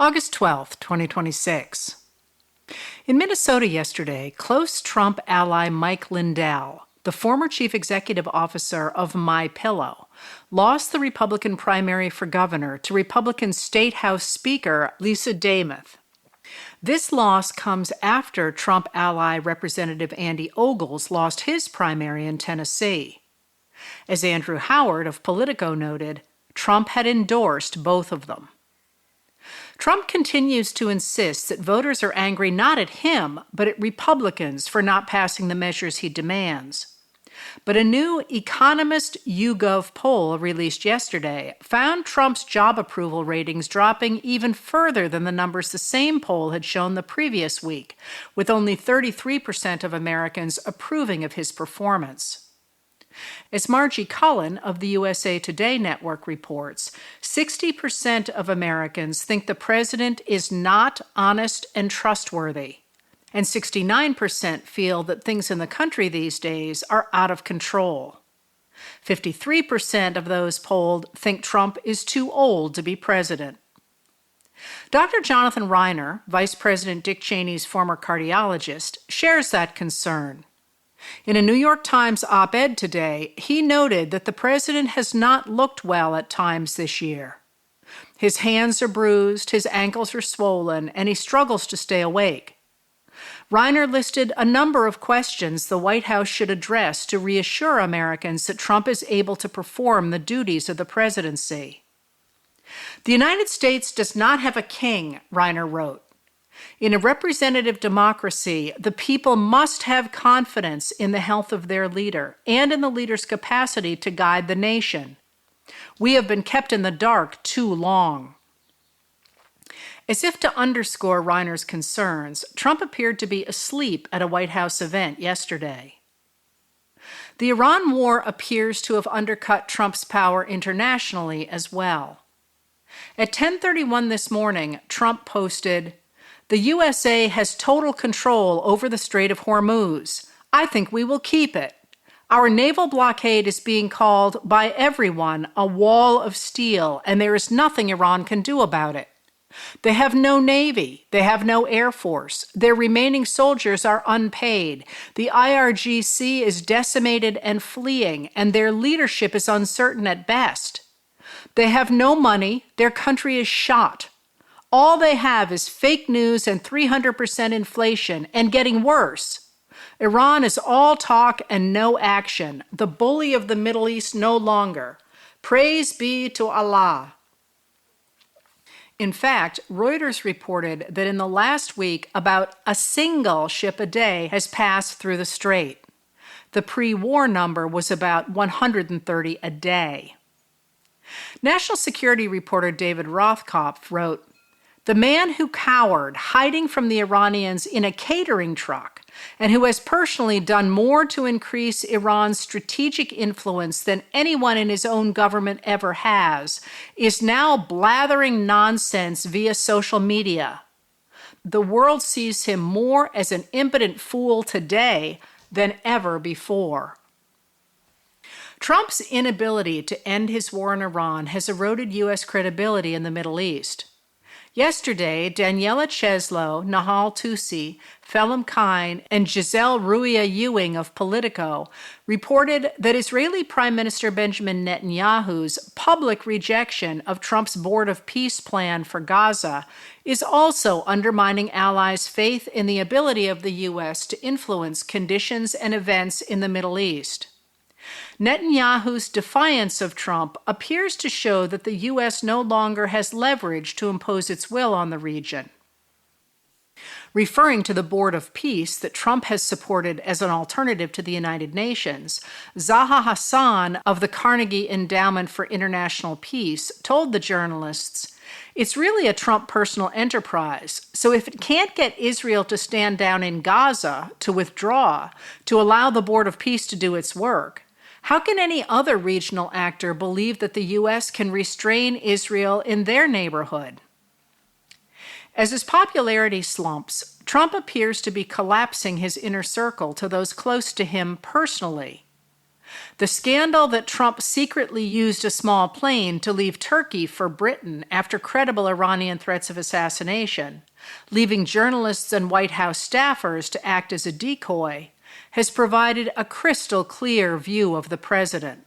August 12, 2026. In Minnesota yesterday, close Trump ally Mike Lindell, the former chief executive officer of MyPillow, lost the Republican primary for governor to Republican State House Speaker Lisa Demuth. This loss comes after Trump ally Representative Andy Ogles lost his primary in Tennessee. As Andrew Howard of Politico noted, Trump had endorsed both of them. Trump continues to insist that voters are angry not at him, but at Republicans for not passing the measures he demands. But a new Economist YouGov poll released yesterday found Trump's job approval ratings dropping even further than the numbers the same poll had shown the previous week, with only 33% of Americans approving of his performance. As Margie Cullen of the USA Today network reports, 60% of Americans think the president is not honest and trustworthy, and 69% feel that things in the country these days are out of control. 53% of those polled think Trump is too old to be president. Dr. Jonathan Reiner, Vice President Dick Cheney's former cardiologist, shares that concern. In a New York Times op-ed today, he noted that the president has not looked well at times this year. His hands are bruised, his ankles are swollen, and he struggles to stay awake. Reiner listed a number of questions the White House should address to reassure Americans that Trump is able to perform the duties of the presidency. The United States does not have a king, Reiner wrote. In a representative democracy, the people must have confidence in the health of their leader and in the leader's capacity to guide the nation. We have been kept in the dark too long. As if to underscore Reiner's concerns, Trump appeared to be asleep at a White House event yesterday. The Iran war appears to have undercut Trump's power internationally as well. At 10:31 this morning, Trump posted, "The USA has total control over the Strait of Hormuz. I think we will keep it. Our naval blockade is being called by everyone a wall of steel, and there is nothing Iran can do about it. They have no navy. They have no air force. Their remaining soldiers are unpaid. The IRGC is decimated and fleeing, and their leadership is uncertain at best. They have no money. Their country is shot. All they have is fake news and 300% inflation, and getting worse. Iran is all talk and no action, the bully of the Middle East no longer. Praise be to Allah." In fact, Reuters reported that in the last week, about a single ship a day has passed through the strait. The pre-war number was about 130 a day. National security reporter David Rothkopf wrote, "The man who cowered, hiding from the Iranians in a catering truck, and who has personally done more to increase Iran's strategic influence than anyone in his own government ever has, is now blathering nonsense via social media. The world sees him more as an impotent fool today than ever before." Trump's inability to end his war in Iran has eroded U.S. credibility in the Middle East. Yesterday, Daniela Cheslow, Nahal Tusi, Phelim Kine, and Giselle Ruia Ewing of Politico reported that Israeli Prime Minister Benjamin Netanyahu's public rejection of Trump's Board of Peace plan for Gaza is also undermining allies' faith in the ability of the U.S. to influence conditions and events in the Middle East. Netanyahu's defiance of Trump appears to show that the U.S. no longer has leverage to impose its will on the region. Referring to the Board of Peace that Trump has supported as an alternative to the United Nations, Zaha Hassan of the Carnegie Endowment for International Peace told the journalists, "It's really a Trump personal enterprise, so if it can't get Israel to stand down in Gaza, to withdraw, to allow the Board of Peace to do its work, how can any other regional actor believe that the U.S. can restrain Israel in their neighborhood?" As his popularity slumps, Trump appears to be collapsing his inner circle to those close to him personally. The scandal that Trump secretly used a small plane to leave Turkey for Britain after credible Iranian threats of assassination, leaving journalists and White House staffers to act as a decoy, has provided a crystal clear view of the president.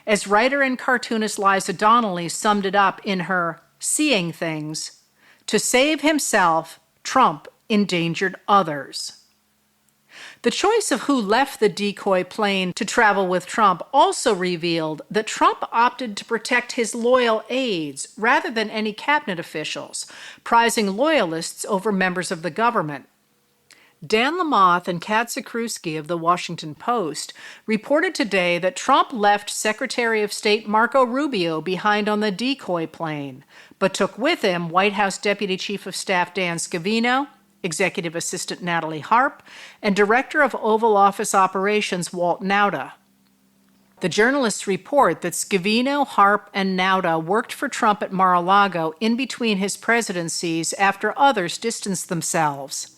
As writer and cartoonist Liza Donnelly summed it up in her Seeing Things, to save himself, Trump endangered others. The choice of who left the decoy plane to travel with Trump also revealed that Trump opted to protect his loyal aides rather than any cabinet officials, prizing loyalists over members of the government. Dan Lamothe and Kat Zakrzewski of The Washington Post reported today that Trump left Secretary of State Marco Rubio behind on the decoy plane, but took with him White House Deputy Chief of Staff Dan Scavino, Executive Assistant Natalie Harp, and Director of Oval Office Operations Walt Nauta. The journalists report that Scavino, Harp, and Nauta worked for Trump at Mar-a-Lago in between his presidencies after others distanced themselves.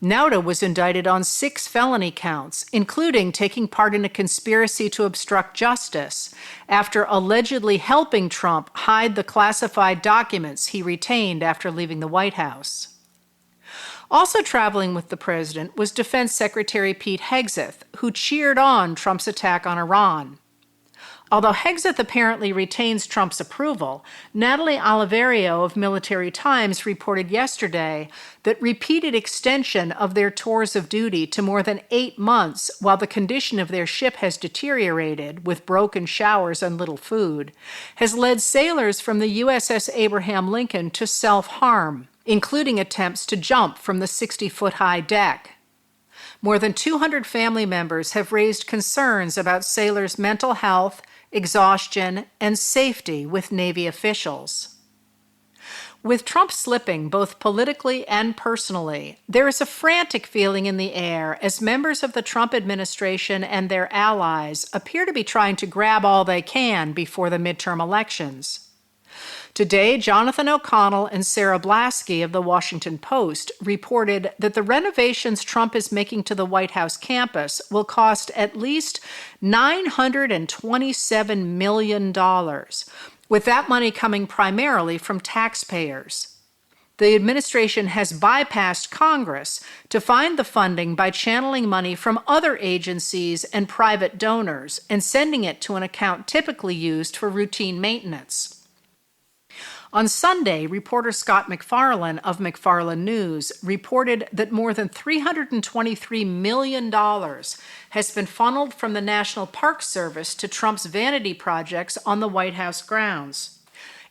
Nauta was indicted on 6 felony counts, including taking part in a conspiracy to obstruct justice, after allegedly helping Trump hide the classified documents he retained after leaving the White House. Also traveling with the president was Defense Secretary Pete Hegseth, who cheered on Trump's attack on Iran. Although Hegseth apparently retains Trump's approval, Natalie Oliverio of Military Times reported yesterday that repeated extension of their tours of duty to more than 8 months while the condition of their ship has deteriorated, with broken showers and little food, has led sailors from the USS Abraham Lincoln to self-harm, including attempts to jump from the 60-foot-high deck. More than 200 family members have raised concerns about sailors' mental health, exhaustion, and safety with Navy officials. With Trump slipping both politically and personally, there is a frantic feeling in the air as members of the Trump administration and their allies appear to be trying to grab all they can before the midterm elections. Today, Jonathan O'Connell and Sarah Blasky of The Washington Post reported that the renovations Trump is making to the White House campus will cost at least $927 million, with that money coming primarily from taxpayers. The administration has bypassed Congress to find the funding by channeling money from other agencies and private donors and sending it to an account typically used for routine maintenance. On Sunday, reporter Scott MacFarlane of MacFarlane News reported that more than $323 million has been funneled from the National Park Service to Trump's vanity projects on the White House grounds,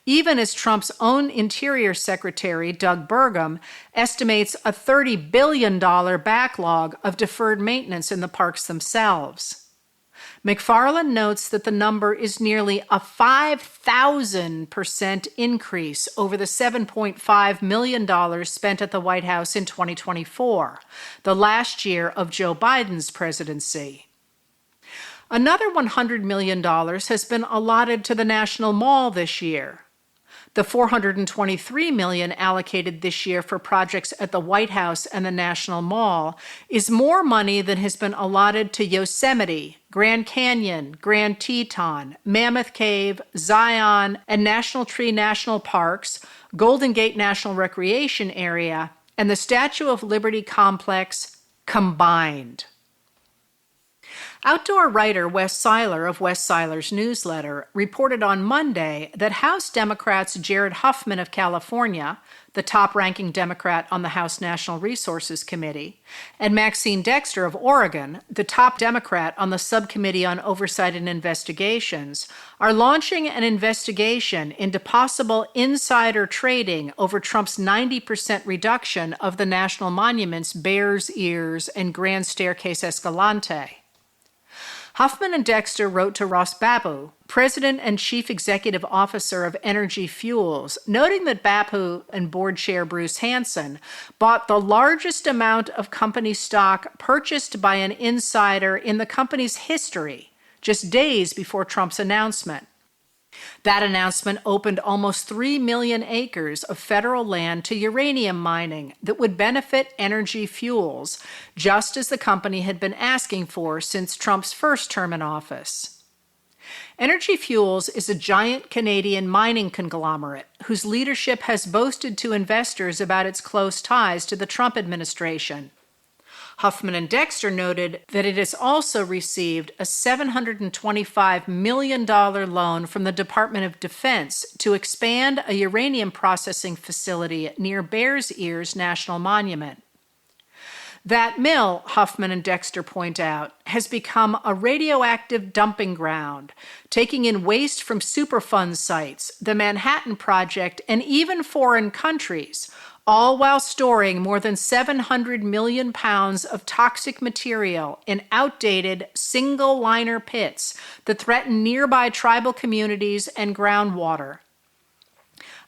even as Trump's own Interior Secretary, Doug Burgum, estimates a $30 billion backlog of deferred maintenance in the parks themselves. MacFarlane notes that the number is nearly a 5,000% increase over the $7.5 million spent at the White House in 2024, the last year of Joe Biden's presidency. Another $100 million has been allotted to the National Mall this year. The $423 million allocated this year for projects at the White House and the National Mall is more money than has been allotted to Yosemite, Grand Canyon, Grand Teton, Mammoth Cave, Zion, and National Tree National Parks, Golden Gate National Recreation Area, and the Statue of Liberty Complex combined. Outdoor writer Wes Seiler of Wes Seiler's newsletter reported on Monday that House Democrats Jared Huffman of California, the top-ranking Democrat on the House National Resources Committee, and Maxine Dexter of Oregon, the top Democrat on the Subcommittee on Oversight and Investigations, are launching an investigation into possible insider trading over Trump's 90% reduction of the national monuments Bears Ears and Grand Staircase Escalante. Huffman and Dexter wrote to Ross Babu, President and Chief Executive Officer of Energy Fuels, noting that Babu and board chair Bruce Hansen bought the largest amount of company stock purchased by an insider in the company's history, just days before Trump's announcement. That announcement opened almost 3 million acres of federal land to uranium mining that would benefit Energy Fuels, just as the company had been asking for since Trump's first term in office. Energy Fuels is a giant Canadian mining conglomerate whose leadership has boasted to investors about its close ties to the Trump administration. Huffman and Dexter noted that it has also received a $725 million loan from the Department of Defense to expand a uranium processing facility near Bears Ears National Monument. That mill, Huffman and Dexter point out, has become a radioactive dumping ground, taking in waste from Superfund sites, the Manhattan Project, and even foreign countries, all while storing more than 700 million pounds of toxic material in outdated single-liner pits that threaten nearby tribal communities and groundwater.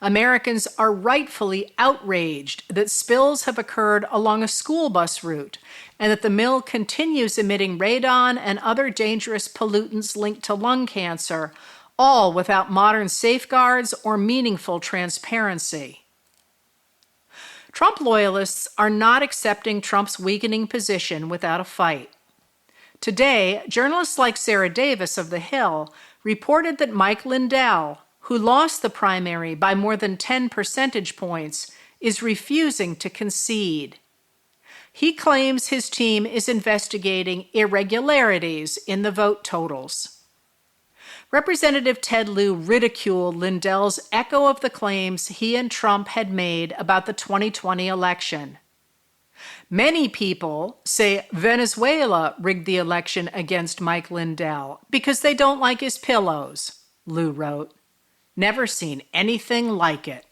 Americans are rightfully outraged that spills have occurred along a school bus route and that the mill continues emitting radon and other dangerous pollutants linked to lung cancer, all without modern safeguards or meaningful transparency. Trump loyalists are not accepting Trump's weakening position without a fight. Today, journalists like Sarah Davis of The Hill reported that Mike Lindell, who lost the primary by more than 10 percentage points, is refusing to concede. He claims his team is investigating irregularities in the vote totals. Representative Ted Lieu ridiculed Lindell's echo of the claims he and Trump had made about the 2020 election. Many people say Venezuela rigged the election against Mike Lindell because they don't like his pillows, Lieu wrote. Never seen anything like it.